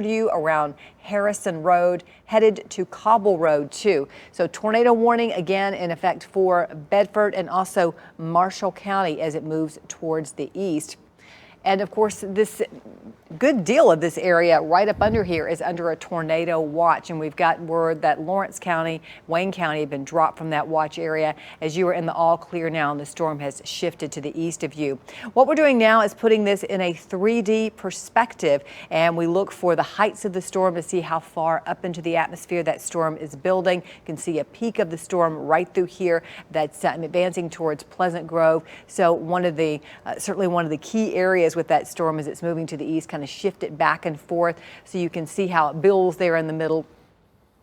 to you around Harrison Road, headed to Cobble Road too. So tornado warning again in effect for Bedford and also Marshall County as it moves towards the east. And of course, this good deal of this area right up under here is under a tornado watch. And we've got word that Lawrence County, Wayne County have been dropped from that watch area as you are in the all clear now, and the storm has shifted to the east of you. What we're doing now is putting this in a 3D perspective, and we look for the heights of the storm to see how far up into the atmosphere that storm is building. You can see a peak of the storm right through here that's advancing towards Pleasant Grove. So one of the certainly one of the key areas with that storm as it's moving to the east, kind of shift it back and forth so you can see how it builds there in the middle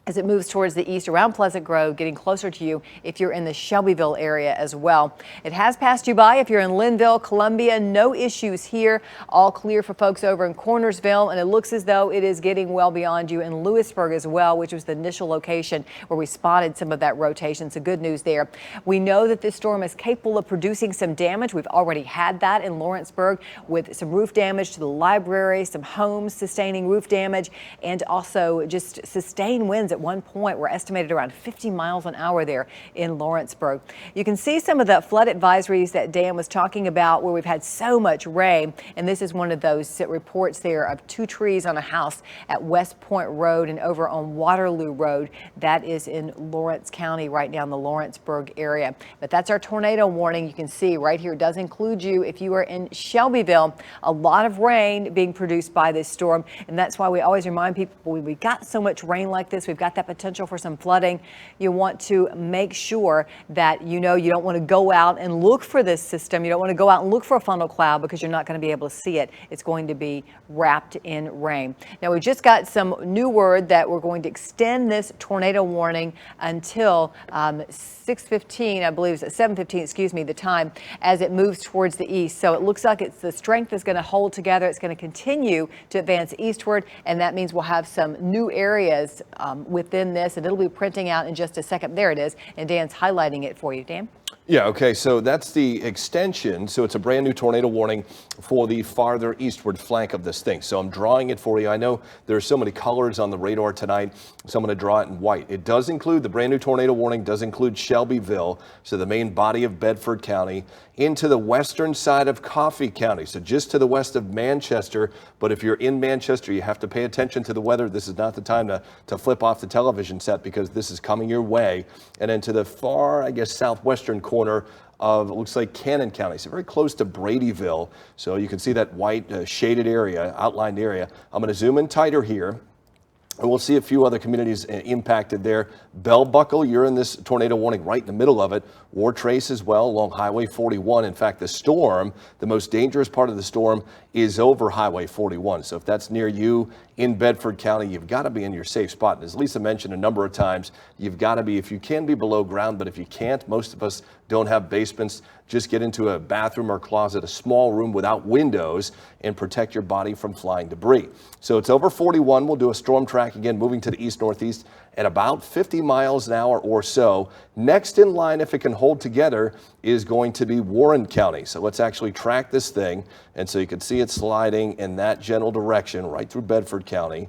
as it moves towards the east around Pleasant Grove, getting closer to you if you're in the Shelbyville area as well. It has passed you by if you're in Linville, Columbia. No issues here. All clear for folks over in Cornersville, and it looks as though it is getting well beyond you in Lewisburg as well, which was the initial location where we spotted some of that rotation. So good news there. We know that this storm is capable of producing some damage. We've already had that in Lawrenceburg with some roof damage to the library, some homes sustaining roof damage, and also just sustained winds at one point were estimated around 50 miles an hour there in Lawrenceburg. You can see some of the flood advisories that Dan was talking about where we've had so much rain, and this is one of those reports there of 2 trees on a house at West Point Road and over on Waterloo Road. That is in Lawrence County right now in the Lawrenceburg area. But that's our tornado warning. You can see right here does include you if you are in Shelbyville. A lot of rain being produced by this storm, and that's why we always remind people when we got so much rain like this, we've got that potential for some flooding. You want to make sure that you don't want to go out and look for this system. You don't want to go out and look for a funnel cloud because you're not going to be able to see it. It's going to be wrapped in rain. Now we just got some new word that we're going to extend this tornado warning until 6:15, I believe it's at 7:15, excuse me, the time as it moves towards the east. So it looks like the strength is going to hold together. It's going to continue to advance eastward, and that means we'll have some new areas within this, and it'll be printing out in just a second. There it is, and Dan's highlighting it for you. Dan? Yeah, okay, so that's the extension. So it's a brand new tornado warning for the farther eastward flank of this thing. So I'm drawing it for you. I know there are so many colors on the radar tonight, so I'm going to draw it in white. It does include, the brand new tornado warning does include Shelbyville, so the main body of Bedford County, into the western side of Coffee County, so just to the west of Manchester. But if you're in Manchester, you have to pay attention to the weather. This is not the time to flip off the television set because this is coming your way. And then to the far, I guess, southwestern corner of, it looks like Cannon County, so very close to Bradyville. So you can see that white shaded area, outlined area. I'm going to zoom in tighter here. And we'll see a few other communities impacted there. Bell Buckle, you're in this tornado warning right in the middle of it. Wartrace as well along Highway 41. In fact, the storm, the most dangerous part of the storm is over Highway 41. So if that's near you in Bedford County, you've got to be in your safe spot. And as Lisa mentioned a number of times, you've got to be, if you can be below ground, but if you can't, most of us don't have basements, just get into a bathroom or closet, a small room without windows, and protect your body from flying debris. So it's over 41. We'll do a storm track again, moving to the east-northeast at about 50 miles an hour or so. Next in line, if it can hold together, is going to be Warren County. So let's actually track this thing. And so you can see it sliding in that general direction right through Bedford County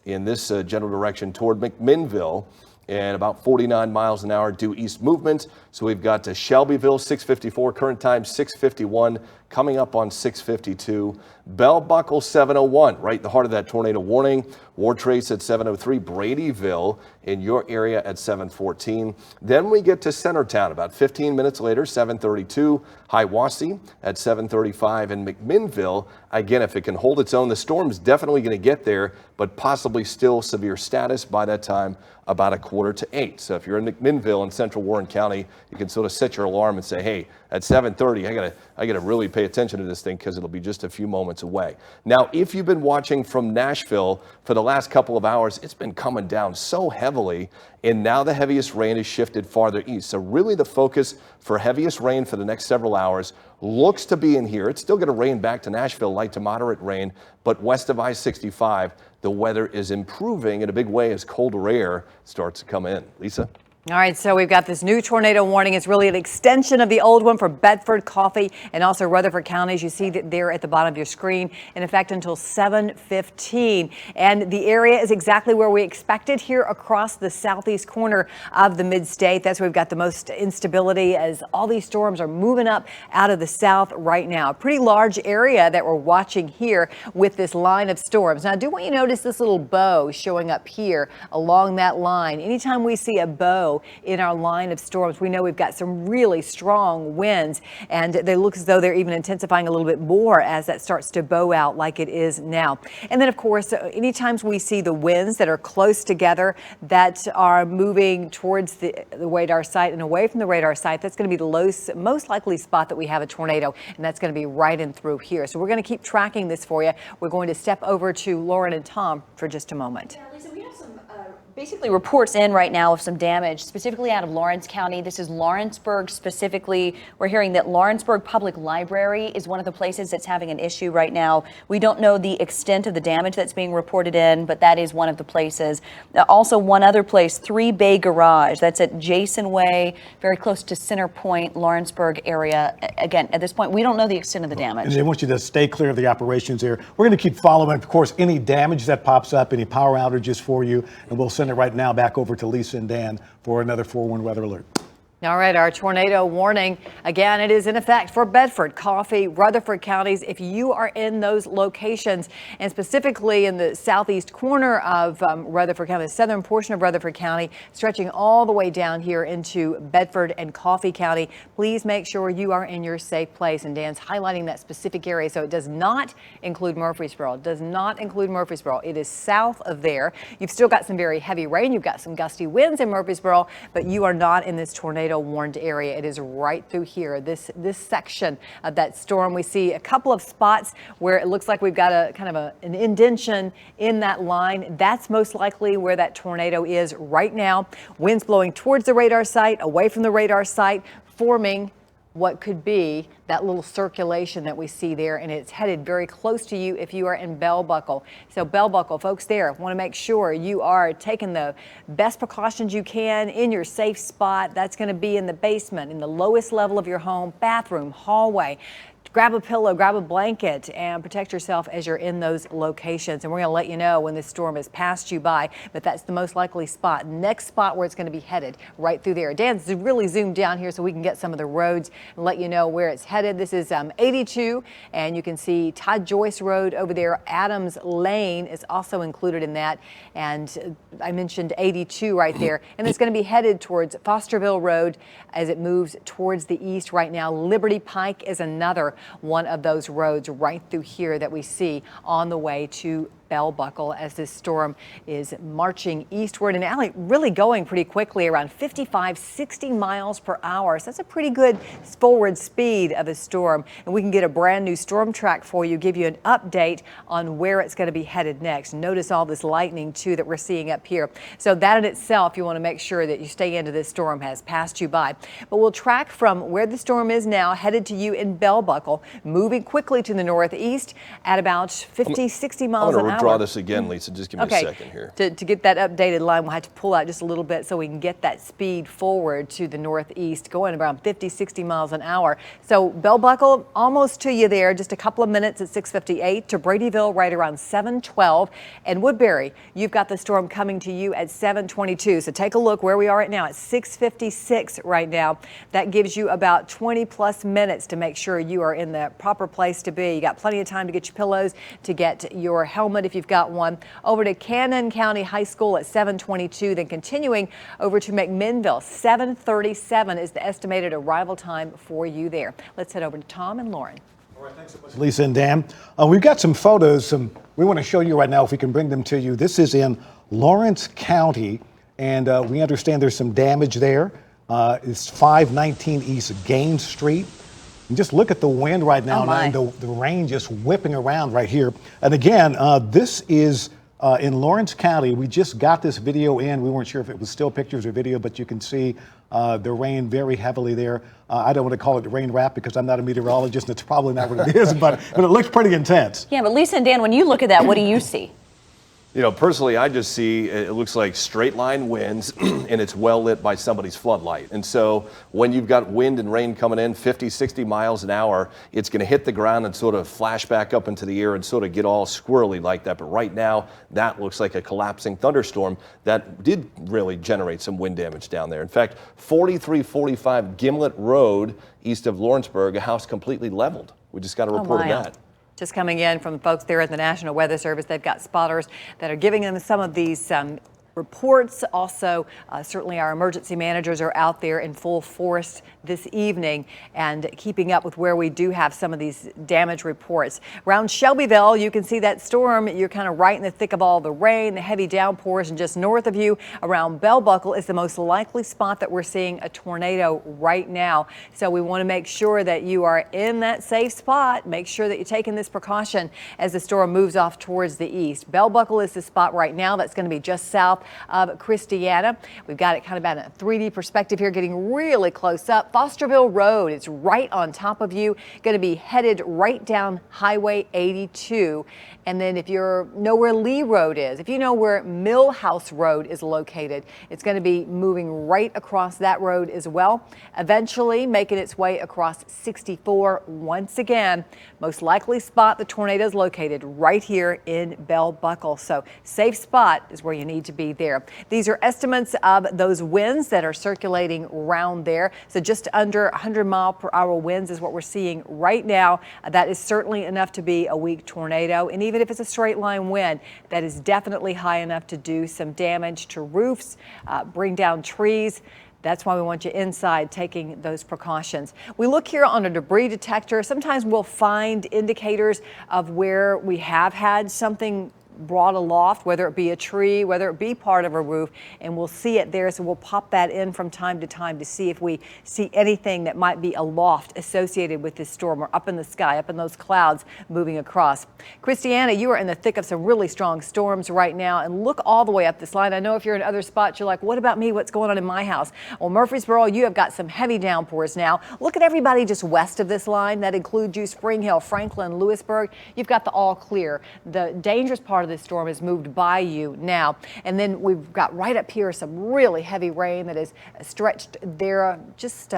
in this general direction toward McMinnville. And about 49 miles an hour due east movement. So we've got to Shelbyville, 6:54, current time 6:51, coming up on 6:52. Bell Buckle, 7:01, right in the heart of that tornado warning. Wartrace at 7:03, Bradyville in your area at 7:14. Then we get to Centertown about 15 minutes later, 7:32. Hiwassee at 7:35, and McMinnville, again, if it can hold its own, the storm's definitely going to get there, but possibly still severe status by that time, about 7:45. So if you're in McMinnville in central Warren County, you can sort of set your alarm and say, hey, at 7:30, I gotta really pay attention to this thing because it'll be just a few moments away. Now, if you've been watching from Nashville for the last couple of hours, it's been coming down so heavily, and now the heaviest rain is shifted farther east. So really the focus for heaviest rain for the next several hours looks to be in here. It's still going to rain back to Nashville, light to moderate rain, but west of I-65, the weather is improving in a big way as colder air starts to come in. Lisa? All right, so we've got this new tornado warning. It's really an extension of the old one for Bedford, Coffee, and also Rutherford counties. You see that there at the bottom of your screen, in effect until 7:15. And the area is exactly where we expected here across the southeast corner of the mid-state. That's where we've got the most instability as all these storms are moving up out of the south right now. A pretty large area that we're watching here with this line of storms. Now, I do want you to notice this little bow showing up here along that line. Anytime we see a bow in our line of storms, we know we've got some really strong winds, and they look as though they're even intensifying a little bit more as that starts to bow out like it is now. And then, of course, anytime we see the winds that are close together that are moving towards the radar site and away from the radar site, that's going to be the most likely spot that we have a tornado, and that's going to be right in through here. So we're going to keep tracking this for you. We're going to step over to Lauren and Tom for just a moment. Yeah, Lisa, we have some basically reports in right now of some damage, specifically out of Lawrence County. This is Lawrenceburg specifically. We're hearing that Lawrenceburg Public Library is one of the places that's having an issue right now. We don't know the extent of the damage that's being reported in, but that is one of the places. Also, one other place, 3 Bay Garage. That's at Jason Way, very close to Center Point, Lawrenceburg area. Again, at this point, we don't know the extent of the damage. And they want you to stay clear of the operations there. We're going to keep following, of course, any damage that pops up, any power outages for you, and we'll send it right now back over to Lisa and Dan for another 4-1 weather alert. All right, our tornado warning, again, it is in effect for Bedford, Coffee, Rutherford counties. If you are in those locations, and specifically in the southeast corner of Rutherford County, the southern portion of Rutherford County, stretching all the way down here into Bedford and Coffee County, please make sure you are in your safe place. And Dan's highlighting that specific area, so it does not include Murfreesboro. It does not include Murfreesboro. It is south of there. You've still got some very heavy rain. You've got some gusty winds in Murfreesboro, but you are not in this tornado warned area. It is right through here, this section of that storm. We see a couple of spots where it looks like we've got a kind of an indentation in that line. That's most likely where that tornado is right now. Winds blowing towards the radar site, away from the radar site, forming what could be that little circulation that we see there, and it's headed very close to you if you are in Bell Buckle. So Bell Buckle, folks there want to make sure you are taking the best precautions you can in your safe spot. That's going to be in the basement, in the lowest level of your home, bathroom, hallway. Grab a pillow, grab a blanket, and protect yourself as you're in those locations. And we're going to let you know when this storm has passed you by, but that's the most likely spot. Next spot where it's going to be headed, right through there. Dan's really zoomed down here so we can get some of the roads and let you know where it's headed. This is 82, and you can see Todd Joyce Road over there. Adams Lane is also included in that. And I mentioned 82 right there. And it's going to be headed towards Fosterville Road as it moves towards the east right now. Liberty Pike is another one of those roads right through here that we see on the way to Bell Buckle as this storm is marching eastward and Allie really going pretty quickly, around 55, 60 miles per hour. So that's a pretty good forward speed of a storm. And we can get a brand new storm track for you, give you an update on where it's going to be headed next. Notice all this lightning too that we're seeing up here. So that in itself, you want to make sure that you stay into this storm has passed you by. But we'll track from where the storm is now headed to you in Bell Buckle, moving quickly to the northeast at about 50, 60 miles an hour. Draw this again, Lisa. Just give me a second here. To get that updated line, we'll have to pull out just a little bit so we can get that speed forward to the northeast, going around 50, 60 miles an hour. So Bell Buckle, almost to you there, just a couple of minutes at 6:58. To Bradyville, right around 7:12. And Woodbury, you've got the storm coming to you at 7:22. So take a look where we are right now at 6:56 right now. That gives you about 20 plus minutes to make sure you are in the proper place to be. You got plenty of time to get your pillows, to get your helmet if you've got one. Over to Cannon County High School at 7:22, then continuing over to McMinnville. 7:37 is the estimated arrival time for you there. Let's head over to Tom and Lauren. All right, thanks so much, Lisa and Dan. We've got some photos we want to show you right now if we can bring them to you. This is in Lawrence County, and we understand there's some damage there. It's 519 East Gaines Street. And just look at the wind right now, and the rain just whipping around right here. And again, this is in Lawrence County. We just got this video in. We weren't sure if it was still pictures or video, but you can see the rain very heavily there. I don't want to call it rain wrap because I'm not a meteorologist, and it's probably not what it is, but it looks pretty intense. Yeah, but Lisa and Dan, when you look at that, what do you see? You know, personally, I just see it looks like straight line winds and it's well lit by somebody's floodlight. And so when you've got wind and rain coming in 50, 60 miles an hour, it's going to hit the ground and sort of flash back up into the air and sort of get all squirrely like that. But right now, that looks like a collapsing thunderstorm that did really generate some wind damage down there. In fact, 4345 Gimlet Road east of Lawrenceburg, a house completely leveled. We just got a report of that. Just coming in from folks there at the National Weather Service. They've got spotters that are giving them some of these reports. Also, certainly our emergency managers are out there in full force this evening and keeping up with where we do have some of these damage reports. Around Shelbyville, you can see that storm. You're kind of right in the thick of all the rain, the heavy downpours, and just north of you around Bell Buckle is the most likely spot that we're seeing a tornado right now. So we want to make sure that you are in that safe spot. Make sure that you're taking this precaution as the storm moves off towards the east. Bell Buckle is the spot right now that's going to be just south of Christiana. We've got it kind of at a 3D perspective here, getting really close up. Fosterville Road is right on top of you, going to be headed right down Highway 82. And then if you know where Lee Road is, if you know where Millhouse Road is located, it's going to be moving right across that road as well, eventually making its way across 64 once again. Most likely spot the tornado is located right here in Bell Buckle. So safe spot is where you need to be there. These are estimates of those winds that are circulating around there. So just under 100-mile-per-hour winds is what we're seeing right now. That is certainly enough to be a weak tornado. And even if it's a straight line wind, that is definitely high enough to do some damage to roofs, bring down trees. That's why we want you inside taking those precautions. We look here on a debris detector. Sometimes we'll find indicators of where we have had something brought aloft, whether it be a tree, whether it be part of a roof, and we'll see it there. So we'll pop that in from time to time to see if we see anything that might be aloft associated with this storm or up in the sky, up in those clouds moving across. Christiana, you are in the thick of some really strong storms right now, and look all the way up this line. I know if you're in other spots, you're like, what about me? What's going on in my house? Well, Murfreesboro, you have got some heavy downpours now. Look at everybody just west of this line. That includes you, Spring Hill, Franklin, Lewisburg. You've got the all clear. The dangerous part of this storm has moved by you now. And then we've got right up here some really heavy rain that is stretched there just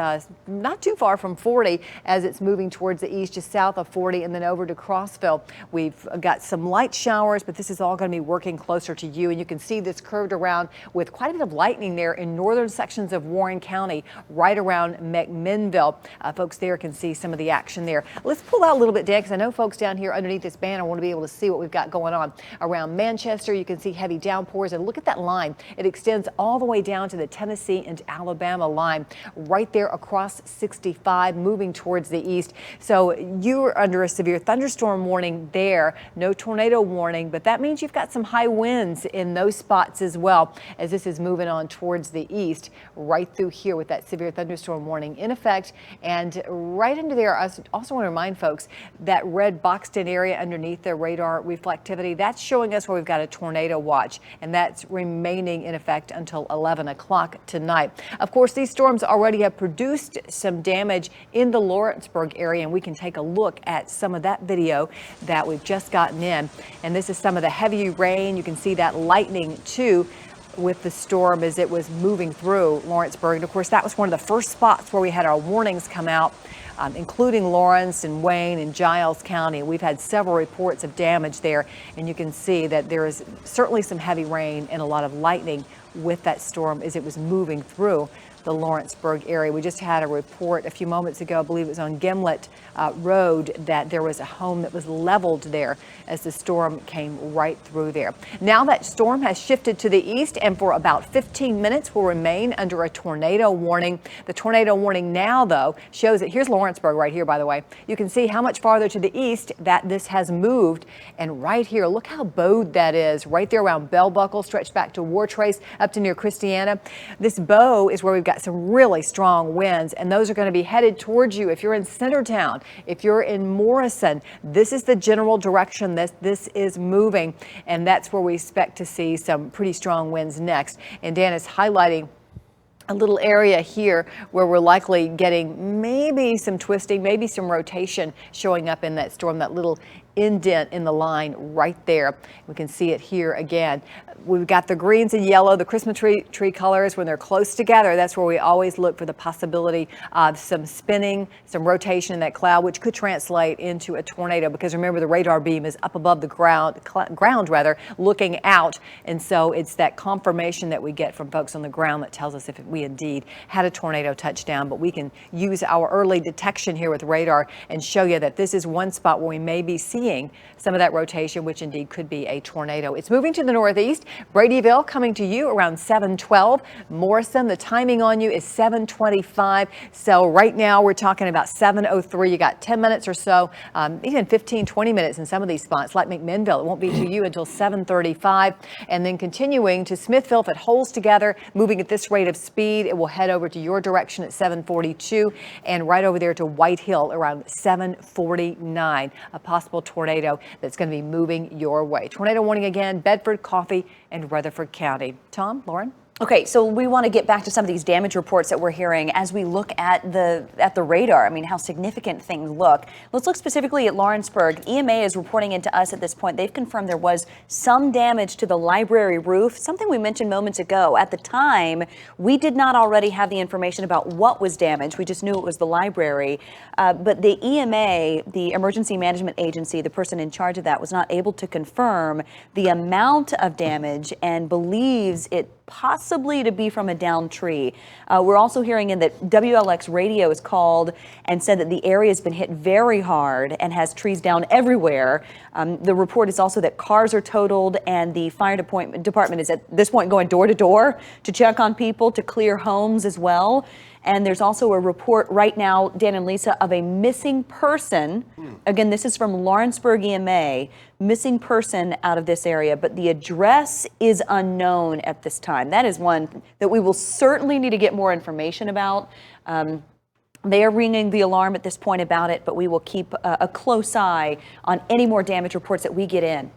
not too far from 40 as it's moving towards the east, just south of 40 and then over to Crossville. We've got some light showers, but this is all going to be working closer to you. And you can see this curved around with quite a bit of lightning there in northern sections of Warren County, right around McMinnville. Folks there can see some of the action there. Let's pull out a little bit, Dan, because I know folks down here underneath this banner want to be able to see what we've got going on. Around Manchester, you can see heavy downpours, and look at that line. It extends all the way down to the Tennessee and Alabama line, right there across 65, moving towards the east. So you're under a severe thunderstorm warning there, no tornado warning, but that means you've got some high winds in those spots as well as this is moving on towards the east, right through here with that severe thunderstorm warning in effect. And right into there, I also want to remind folks that red boxed in area underneath the radar reflectivity, that's showing us where we've got a tornado watch, and that's remaining in effect until 11 o'clock tonight. Of course, these storms already have produced some damage in the Lawrenceburg area, and we can take a look at some of that video that we've just gotten in. And this is some of the heavy rain. You can see that lightning too with the storm as it was moving through Lawrenceburg. And of course, that was one of the first spots where we had our warnings come out, including Lawrence and Wayne and Giles County. We've had several reports of damage there, and you can see that there is certainly some heavy rain and a lot of lightning with that storm as it was moving through the Lawrenceburg area. We just had a report a few moments ago, I believe it was on Gimlet Road, that there was a home that was leveled there as the storm came right through there. Now that storm has shifted to the east, and for about 15 minutes will remain under a tornado warning. The tornado warning now, though, shows that here's Lawrenceburg right here, by the way. You can see how much farther to the east that this has moved. And right here, look how bowed that is, right there around Bell Buckle, stretched back to Wartrace, up to near Christiana. This bow is where we've got some really strong winds, and those are going to be headed towards you. If you're in Centertown, if you're in Morrison, this is the general direction that this is moving, and that's where we expect to see some pretty strong winds next. And Dan is highlighting a little area here where we're likely getting maybe some twisting, maybe some rotation showing up in that storm, that little indent in the line right there. We can see it here again. We've got the greens and yellow, the Christmas tree colors. When they're close together, that's where we always look for the possibility of some spinning, some rotation in that cloud, which could translate into a tornado, because remember, the radar beam is up above the ground looking out. And so it's that confirmation that we get from folks on the ground that tells us if we indeed had a tornado touchdown. But we can use our early detection here with radar and show you that this is one spot where we may be seeing some of that rotation, which indeed could be a tornado. It's moving to the northeast. Bradyville coming to you around 7:12. Morrison, the timing on you is 7:25. So right now we're talking about 7:03. You got 10 minutes or so, even 15, 20 minutes in some of these spots, like McMinnville. It won't be to you until 7:35. And then continuing to Smithville, if it holds together, moving at this rate of speed, it will head over to your direction at 7:42 and right over there to White Hill around 7:49. A possible tornado that's going to be moving your way. Tornado warning again, Bedford, Coffee, and Rutherford County. Tom, Lauren? Okay, so we want to get back to some of these damage reports that we're hearing as we look at the radar. I mean, how significant things look. Let's look specifically at Lawrenceburg. EMA is reporting into us at this point. They've confirmed there was some damage to the library roof, something we mentioned moments ago. At the time, we did not already have the information about what was damaged. We just knew it was the library. But the EMA, the Emergency Management Agency, the person in charge of that, was not able to confirm the amount of damage and believes it possibly to be from a downed tree. We're also hearing in that WLX Radio is called and said that the area has been hit very hard and has trees down everywhere. The report is also that cars are totaled, and the fire department is at this point going door to door to check on people, to clear homes as well. And there's also a report right now, Dan and Lisa, of a missing person. Again, this is from Lawrenceburg EMA, missing person out of this area, but the address is unknown at this time. That is one that we will certainly need to get more information about. They are ringing the alarm at this point about it, but we will keep a close eye on any more damage reports that we get in.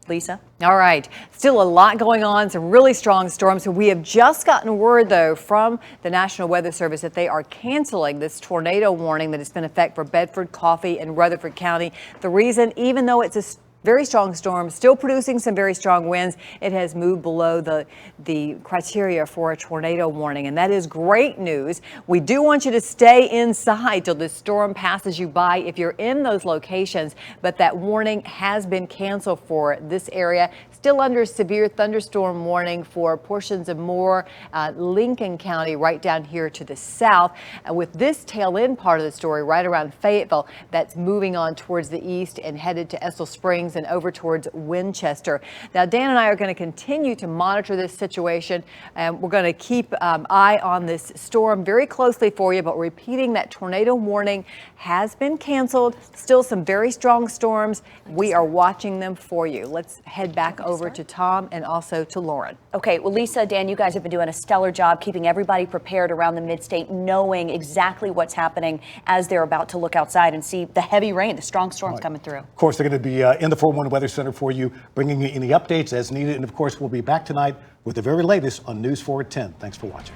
Lisa? All right. Still a lot going on, some really strong storms. So we have just gotten word, though, from the National Weather Service that they are canceling this tornado warning that has been in effect for Bedford, Coffee, and Rutherford County. The reason, even though it's a very strong storm, still producing some very strong winds, it has moved below the criteria for a tornado warning, and that is great news. We do want you to stay inside till this storm passes you by if you're in those locations, but that warning has been canceled for this area. Still under severe thunderstorm warning for portions of Moore, Lincoln County, right down here to the south. With this tail end part of the story right around Fayetteville, that's moving on towards the east and headed to Estill Springs and over towards Winchester. Now, Dan and I are going to continue to monitor this situation, and we're going to keep eye on this storm very closely for you, but repeating that tornado warning has been canceled. Still some very strong storms. We are watching them for you. Let's head back over to Tom and also to Lauren. Okay, well, Lisa, Dan, you guys have been doing a stellar job keeping everybody prepared around the mid-state, knowing exactly what's happening as they're about to look outside and see the heavy rain, the strong storms coming through. Of course, they're going to be in the 411 Weather Center for you, bringing you any updates as needed. And of course, we'll be back tonight with the very latest on News 4 at 10. Thanks for watching.